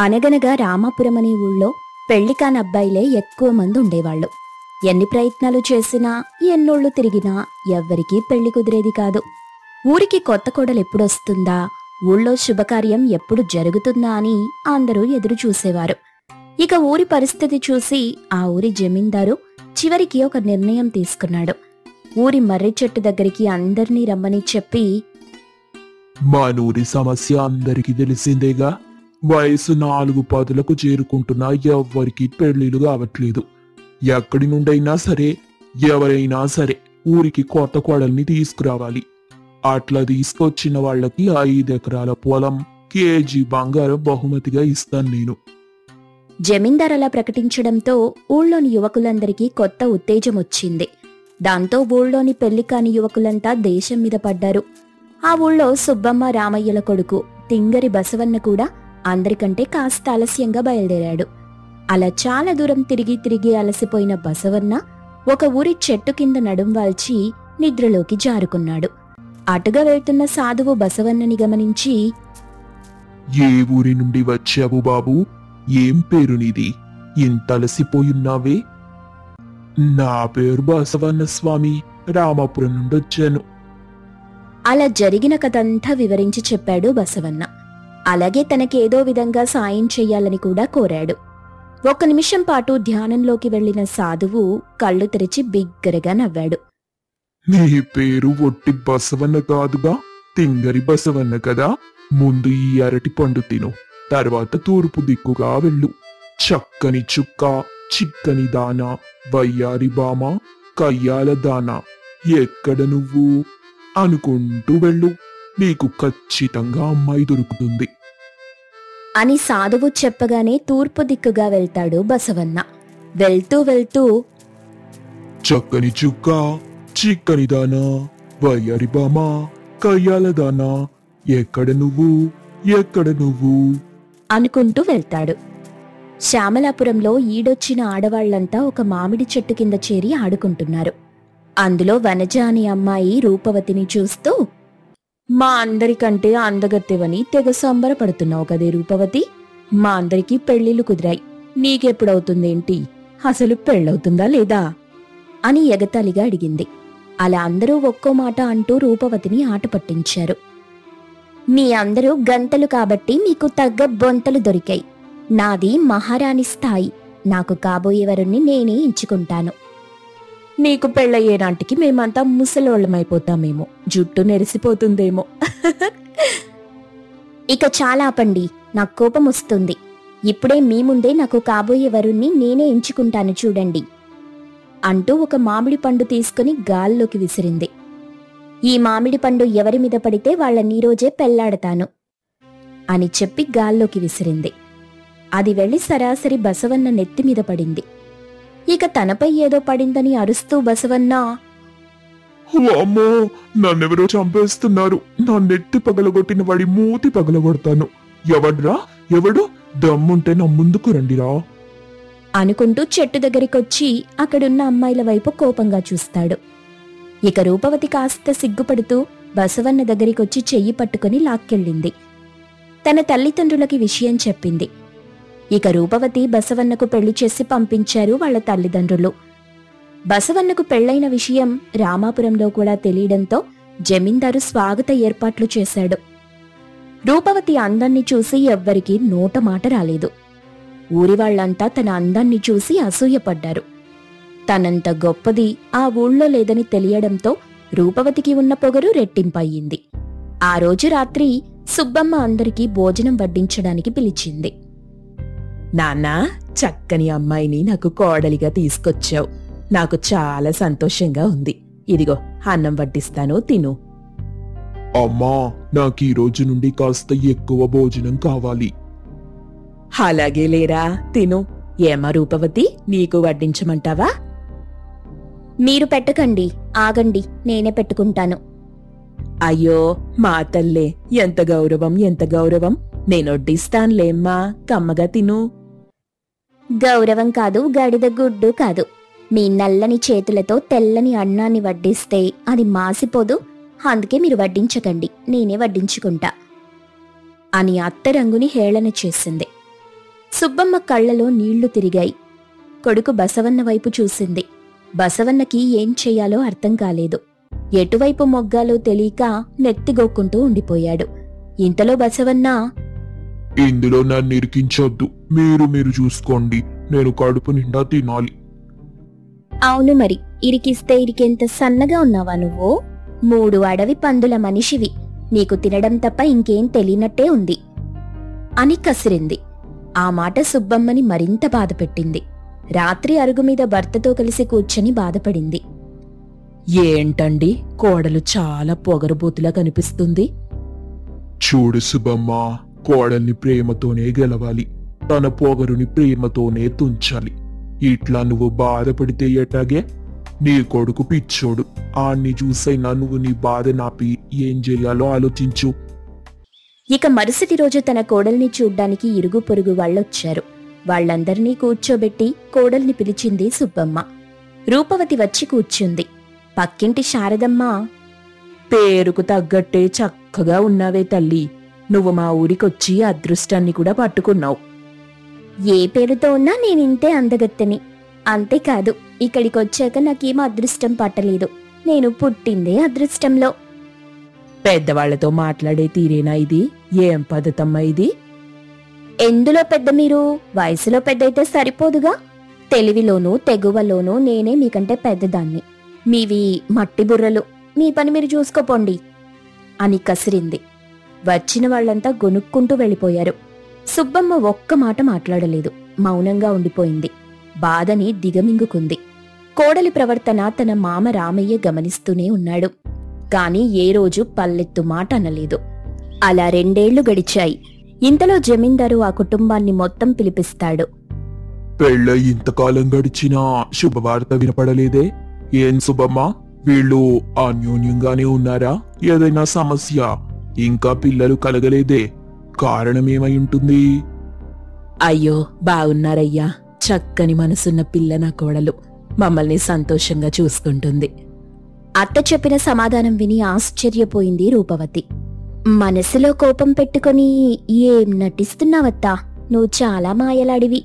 అనగనగా రామాపురం అనే ఊళ్ళో పెళ్లికాని అబ్బాయిలే ఎక్కువ మంది ఉండేవాళ్లు. ఎన్ని ప్రయత్నాలు చేసినా, ఎన్నోళ్లు తిరిగినా ఎవ్వరికీ పెళ్లి కుదిరేది కాదు. ఊరికి కొత్త కోడలెప్పుడొస్తుందా, ఊళ్ళో శుభకార్యం ఎప్పుడు జరుగుతుందా అని అందరూ ఎదురు చూసేవారు. ఇక ఊరి పరిస్థితి చూసి ఆ ఊరి జమీందారు చివరికి ఒక నిర్ణయం తీసుకున్నాడు. ఊరి మర్రి చెట్టు దగ్గరికి అందర్నీ రమ్మని చెప్పి, మా నూరి సమస్య అందరికీ తెలిసిందేగా. వయసు 4-10లకు చేరుకుంటున్నా ఎవ్వరికీ పెళ్లిళ్ళు కావట్లేదు. ఎక్కడి నుండైనా సరే, ఎవరైనా సరే ఊరికి కొత్త కోడల్ని తీసుకురావాలి. అట్లా తీసుకొచ్చిన వాళ్ళకి 5 ఎకరాల పొలం, కేజీ బంగారం బహుమతిగా ఇస్తాను నేను. జమీందార్ అలా ప్రకటించడంతో ఊళ్ళోని యువకులందరికీ కొత్త ఉత్తేజం వచ్చింది. దాంతో ఊళ్ళోని పెళ్లికాని యువకులంతా దేశం మీద పడ్డారు. ఆ ఊళ్ళో సుబ్బమ్మ రామయ్యల కొడుకు తింగరి బసవన్న కూడా అందరికంటే కాస్త ఆలస్యంగా బయలుదేరాడు. అలా చాలా దూరం తిరిగి తిరిగి అలసిపోయిన బసవన్న ఒక ఊరి చెట్టు కింద నడుం వాల్చి నిద్రలోకి జారుకున్నాడు. అటుగా వెళ్తున్న సాధువు బసవన్నని గమనించి, ఏ ఊరి నుండి వచ్చావు బాబు? ఏం పేరు నీది? ఇంతలసిపోయున్నావే? నా పేరు బసవన్న స్వామి, రామాపురం నుండి వచ్చాను. అలా జరిగిన కథంతా వివరించి చెప్పాడు బసవన్న. అలాగే తనకేదో విధంగా సాయం చెయ్యాలని కూడా కోరాడు. 1 నిమిషం పాటు ధ్యానంలోకి వెళ్లిన సాధువు కళ్ళు తెరిచి బిగ్గరగా నవ్వాడు. నీ పేరు ఒట్టి బసవన్న కాదుగా, తింగరి బసవన్న కదా. ముందు ఈ అరటి పండు తిను, తర్వాత తూర్పు దిక్కుగా వెళ్ళు. చక్కని చుక్క, చిక్కని దాన, వయ్యారి బామ, కయ్యాల దాన, ఎక్కడ నువ్వు అనుకుంటూ వెళ్ళు. నీకు ఖచ్చితంగా అమ్మాయి దొరుకుతుంది అని సాధువు చెప్పగానే తూర్పు దిక్కుగా వెళ్తాడు బసవన్న. వెళ్తూ వెళ్తూ, చక్కని చుక్క, చిక్కని దానా, వయ్యారి బామ, కయ్యాల దానా, ఎక్కడ నువ్వు ఎక్కడ నువ్వు అనుకుంటూ వెళ్తాడు. శ్యామలాపురంలో ఈడొచ్చిన ఆడవాళ్లంతా ఒక మామిడి చెట్టు కింద చేరి ఆడుకుంటున్నారు. అందులో వనజ అనే అమ్మాయి రూపవతిని చూస్తూ, మా అందరికంటే అందగత్తెవని తెగ సంబరపడుతున్నావు కదే రూపవతి. మా అందరికీ పెళ్లిళ్లు కుదిరాయి, నీకెప్పుడవుతుందేంటి? అసలు పెళ్ళవుతుందా లేదా అని ఎగతాళిగా అడిగింది. అలా అందరూ ఒక్కో మాట అంటూ రూపవతిని ఆట పట్టించారు. మీ అందరూ గంతలు కాబట్టి మీకు తగ్గ బొంతలు దొరికాయి. నాది మహారాణి స్థాయి. నాకు కాబోయేవరుణ్ణి నేనే ఎంచుకుంటాను. నీకు పెళ్ళయ్యే నాటికి మేమంతా ముసలోళ్ళమైపోతామేమో, జుట్టు నెరిసిపోతుందేమో. ఇక చాలా ఆపండి, నాకు కోపం వస్తుంది. ఇప్పుడే మీ ముందే నాకు కాబోయే వరుణ్ణి నేనే ఎంచుకుంటాను చూడండి అంటూ ఒక మామిడి పండు తీసుకుని గాల్లోకి విసిరింది. ఈ మామిడి పండు ఎవరి మీద పడితే వాళ్ళని రోజే పెళ్లాడతాను అని చెప్పి గాల్లోకి విసిరింది. అది వెళ్లి సరాసరి బసవన్న నెత్తిమీద పడింది. ఇక తనపై ఏదో పడిందని అరుస్తూ బసవన్న, అమ్మో, నన్నెవరో చంపేస్తున్నారు. నా నెత్తి పగలగొట్టిన వాడి మూతి పగలగొడతాను. ఎవడ్రా? ఎవడు? దమ్ముంటే నా ముందుకు రండిరా అనుకుంటూ చెట్టు దగ్గరికొచ్చి అక్కడున్న అమ్మాయిల వైపు కోపంగా చూస్తాడు. ఇక రూపవతి కాస్త సిగ్గుపడుతూ బసవన్న దగ్గరికొచ్చి చెయ్యి పట్టుకుని లాక్కెళ్ళింది. తన తల్లిదండ్రులకి విషయం చెప్పింది. ఇక రూపవతి బసవన్నకు పెళ్లి చేసి పంపించారు వాళ్ళ తల్లిదండ్రులు. బసవన్నకు పెళ్లైన విషయం రామాపురంలో కూడా తెలియడంతో జమీందారు స్వాగత ఏర్పాట్లు చేశాడు. రూపవతి అందాన్ని చూసి ఎవ్వరికీ నోట మాట రాలేదు. ఊరివాళ్లంతా తన అందాన్ని చూసి అసూయపడ్డారు. తనంత గొప్పది ఆ ఊళ్ళో లేదని తెలియడంతో రూపవతికి ఉన్న పొగరు రెట్టింపయ్యింది. ఆ రోజు రాత్రి సుబ్బమ్మ అందరికీ భోజనం వడ్డించడానికి పిలిచింది. నాన్నా, చక్కని అమ్మాయిని నాకు కోడలిగా తీసుకొచ్చావు. నాకు చాలా సంతోషంగా ఉంది. ఇదిగో అన్నం వడ్డిస్తాను, తిను. అమ్మా, నాకు ఈ రోజు నుండి కాస్త ఎక్కువ భోజనం కావాలి. అలాగే లేరా, తిను. ఏమా రూపవతి, నీకు వడ్డించమంటావా? మీరు పెట్టకండి, ఆగండి, నేనే పెట్టుకుంటాను. అయ్యో మా తల్లే, ఎంత గౌరవం, ఎంత గౌరవం. నేనొడ్డిస్తాన్లేమ్మా, కమ్మగా తిను. గౌరవం కాదు, గడిద గుడ్డు కాదు. మీ నల్లని చేతులతో తెల్లని అన్నాన్ని వడ్డిస్తే అది మాసిపోదు. అందుకే మీరు వడ్డించకండి, నేనే వడ్డించుకుంటా అని అత్తరంగుని హేళన చేసింది. సుబ్బమ్మ కళ్లలో నీళ్లు తిరిగాయి. కొడుకు బసవన్న వైపు చూసింది. బసవన్నకి ఏం చెయ్యాలో అర్థం కాలేదు. ఎటువైపు మొగ్గాలో తెలియక నెత్తిగోక్కుంటూ ఉండిపోయాడు. ఇంతలో బసవన్న, ఇందులో నన్ను ఇరికించొద్దు. మీరు చూసుకోండి. నేను కడుపు నిండా తినాలి. అవును మరి, ఇరికిస్తే ఇరికెంత సన్నగా ఉన్నావా నువ్వు? 3 అడవి పందుల మనిషివి. నీకు తినడం తప్ప ఇంకేం తెలియనట్టే ఉంది అని కసిరింది. ఆ మాట సుబ్బమ్మని మరింత బాధపెట్టింది. రాత్రి అరుగుమీద భర్తతో కలిసి కూర్చొని బాధపడింది. ఏంటండి, కోడలు చాలా పొగరబోతులా కనిపిస్తుంది. చూడు సుబ్బమ్మ, కోడల్ని ప్రేమతోనే గెలవాలి. తన పొగరుని ప్రేమతోనే తుంచాలి. ఇట్లా నువ్వు బాధపడితే ఎటాగే? నీ కొడుకు పిచ్చోడు. ఆణ్ణి చూసైనా నువ్వు నీ బాధ నాపి ఏం చెయ్యాలో ఆలోచించు. ఇక మరుసటి రోజు తన కోడల్ని చూడ్డానికి ఇరుగు పొరుగు వాళ్ళొచ్చారు. వాళ్లందర్నీ కూర్చోబెట్టి కోడల్ని పిలిచింది సుబ్బమ్మ. రూపవతి వచ్చి కూర్చుంది. పక్కింటి శారదమ్మ, పేరుకు తగ్గట్టే చక్కగా ఉన్నావే తల్లి. నువ్వు మా ఊరికొచ్చి అదృష్టాన్ని కూడా పట్టుకున్నావు. ఏ పేరుతో ఉన్నా నేనింతే అందగత్తెని. అంతేకాదు, ఇక్కడికొచ్చాక నాకేం అదృష్టం పట్టలేదు. నేను పుట్టిందే అదృష్టంలో. పెద్దవాళ్లతో మాట్లాడే తీరేనా ఇది? ఏం పద్ధతమ్మా ఇది? ఎందులో పెద్ద మీరు? వయసులో పెద్దయితే సరిపోదుగా. తెలివిలోనూ తెగువలోనూ నేనే మీకంటే పెద్దదాన్ని. మీవి మట్టి బుర్రలు. మీ పని మీరు చూసుకోపోండి అని కసిరింది. వచ్చిన వాళ్లంతా గొనుక్కుంటూ వెళ్ళిపోయారు. సుబ్బమ్మ ఒక్క మాట మాట్లాడలేదు. మౌనంగా ఉండిపోయింది. బాధని దిగమింగుకుంది. కోడలి ప్రవర్తన తన మామ రామయ్య గమనిస్తూనే ఉన్నాడు. కాని ఏ రోజు పల్లెత్తు మాట అనలేదు. అలా 2 ఏళ్లు గడిచాయి. ఇంతలో జమీందారు ఆ కుటుంబాన్ని మొత్తం పిలిపిస్తాడు. పెళ్ళై ఇంతకాలం గడిచినా శుభవార్త వినపడలేదే? ఏం సుబ్బమ్మ, వీళ్ళు అన్యోన్యంగానే ఉన్నారా? ఏదైనా సమస్య? ఇంకా పిల్లలు కలగలేదే? కారణమేమై ఉంటుంది? అయ్యో, బాగున్నారయ్యా. చక్కని మనసున్న పిల్ల నా కోడలు. మమ్మల్ని సంతోషంగా చూసుకుంటుంది. అత్త చెప్పిన సమాధానం విని ఆశ్చర్యపోయింది రూపవతి. మనసులో కోపం పెట్టుకుని ఏం నటిస్తున్నావత్తా? నువ్వు చాలా మాయలాడివి.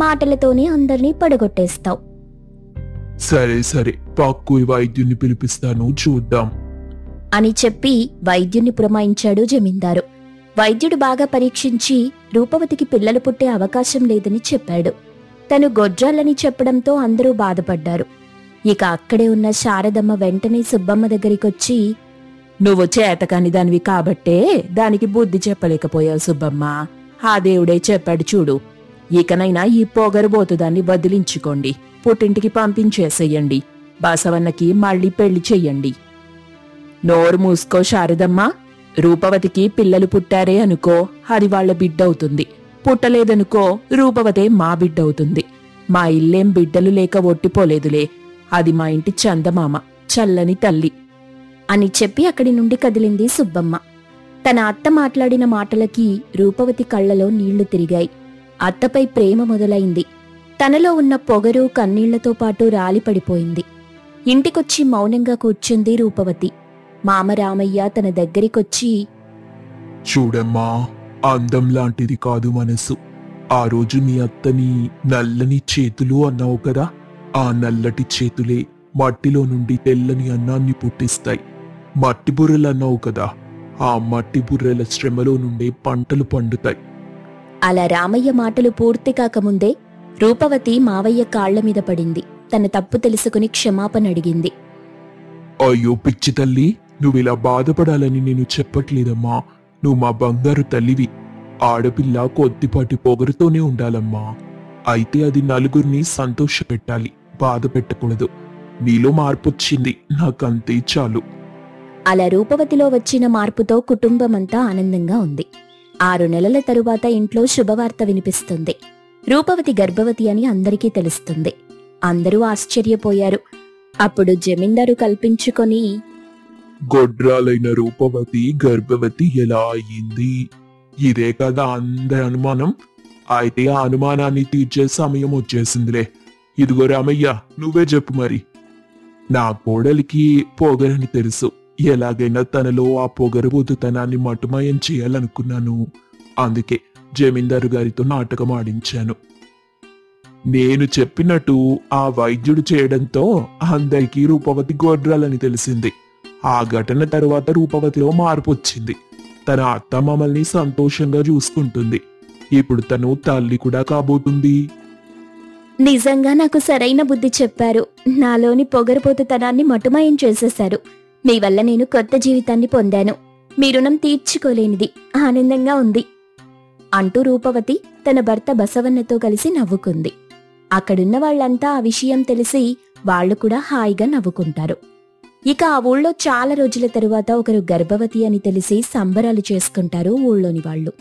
మాటలతోనే అందర్నీ పడగొట్టేస్తావు. సరే, పక్కు వైద్యుని పిలిపిస్తాను, చూద్దాం అని చెప్పి వైద్యుణ్ణి పురమాయించాడు జమీందారు. వైద్యుడు బాగా పరీక్షించి రూపవతికి పిల్లలు పుట్టే అవకాశం లేదని చెప్పాడు. తను గొడ్రాలని చెప్పడంతో అందరూ బాధపడ్డారు. ఇక అక్కడే ఉన్న శారదమ్మ వెంటనే సుబ్బమ్మ దగ్గరికొచ్చి, నువ్వు చేతకాని దానివి కాబట్టే దానికి బుద్ధి చెప్పలేకపోయావు సుబ్బమ్మ. ఆ దేవుడే చెప్పాడు చూడు. ఇకనైనా ఈ పొగరుబోతుదాన్ని వదిలించుకోండి. పుట్టింటికి పంపించేసేయండి. బసవన్నకి మళ్ళీ పెళ్లి చెయ్యండి. నోరు మూసుకో శారదమ్మ. రూపవతికి పిల్లలు పుట్టారే అనుకో, అది వాళ్ల బిడ్డవుతుంది. పుట్టలేదనుకో, రూపవతే మా బిడ్డవుతుంది. మా ఇల్లేం బిడ్డలు లేక ఒట్టిపోలేదులే. అది మా ఇంటి చందమామ, చల్లని తల్లి అని చెప్పి అక్కడి నుండి కదిలింది సుబ్బమ్మ. తన అత్త మాట్లాడిన మాటలకి రూపవతి కళ్లలో నీళ్లు తిరిగాయి. అత్తపై ప్రేమ మొదలైంది. తనలో ఉన్న పొగరు కన్నీళ్లతో పాటు రాలిపడిపోయింది. ఇంటికొచ్చి మౌనంగా కూర్చుంది రూపవతి. మామ రామయ్య తన దగ్గరికొచ్చి, చూడమ్మా, అందం లాంటిది కాదు మనసు. ఆ రోజు నీ అత్తని నల్లని చేతులు అన్నావు కదా. ఆ నల్లటి చేతులే మట్టిలో నుండి తెల్లని అన్నాన్ని పుట్టిస్తాయి. మట్టి బుర్రలు అన్నావు కదా. ఆ మట్టి బుర్రెల శ్రమలో నుండే పంటలు పండుతాయి. అలా రామయ్య మాటలు పూర్తి కాకముందే రూపవతి మావయ్య కాళ్ల మీద పడింది. తన తప్పు తెలుసుకుని క్షమాపణ అడిగింది. అయ్యో పిచ్చి తల్లి, నువ్విలా బాధపడాలని నేను చెప్పట్లేదమ్మా. నువ్వు మా బంగారు తల్లివి. ఆడపిల్ల కొద్దిపాటి పొగరుతోనే ఉండాలమ్మా. అయితే అది నలుగురిని సంతోషపెట్టాలి, బాధ పెట్టకూడదు. నీలో మార్పొచ్చింది, నాకంతే చాలు. అలా రూపవతిలో వచ్చిన మార్పుతో కుటుంబమంతా ఆనందంగా ఉంది. 6 నెలల తరువాత ఇంట్లో శుభవార్త వినిపిస్తుంది. రూపవతి గర్భవతి అని అందరికీ తెలుస్తుంది. అందరూ ఆశ్చర్యపోయారు. అప్పుడు జమీందారు కల్పించుకొని, గొడ్రాలైన రూపవతి గర్భవతి ఎలా అయ్యింది? ఇదే కదా అందరి అనుమానం. అయితే ఆ అనుమానాన్ని తీర్చే సమయం వచ్చేసిందిలే. ఇదిగో రామయ్య, నువ్వే చెప్పు మరి. నా కోడలికి పొగరని తెలుసు. ఎలాగైనా తనలో ఆ పొగరబోతుతనాన్ని మటుమాయం చేయాలనుకున్నాను. అందుకే జమీందారు గారితో నాటకం ఆడించాను. నేను చెప్పినట్టు ఆ వైద్యుడు చేయడంతో అందరికీ రూపవతి గొడ్రాలని తెలిసింది. ఆ ఘటన తర్వాత రూపవతిలో మార్పు వచ్చింది. తన అత్త మమ్మల్ని సంతోషంగా చూసుకుంటుంది. ఇప్పుడు తను తల్లి కూడా కాబోతుంది. నిజంగా నాకు సరైన బుద్ధి చెప్పారు. నాలోని పొగరుపోతుతనాన్ని మటుమాయం చేసేశారు. మీ వల్ల నేను కొత్త జీవితాన్ని పొందాను. మీ రుణం తీర్చుకోలేనిది. ఆనందంగా ఉంది అంటూ రూపవతి తన భర్త బసవన్నతో కలిసి నవ్వుకుంది. అక్కడున్న వాళ్లంతా ఆ విషయం తెలిసి వాళ్లు కూడా హాయిగా నవ్వుకుంటారు. ఇక ఆ ఊళ్ళో చాలా రోజుల తరువాత ఒకరు గర్భవతి అని తెలిసి సంబరాలు చేసుకుంటారు ఊళ్ళోని వాళ్ళు.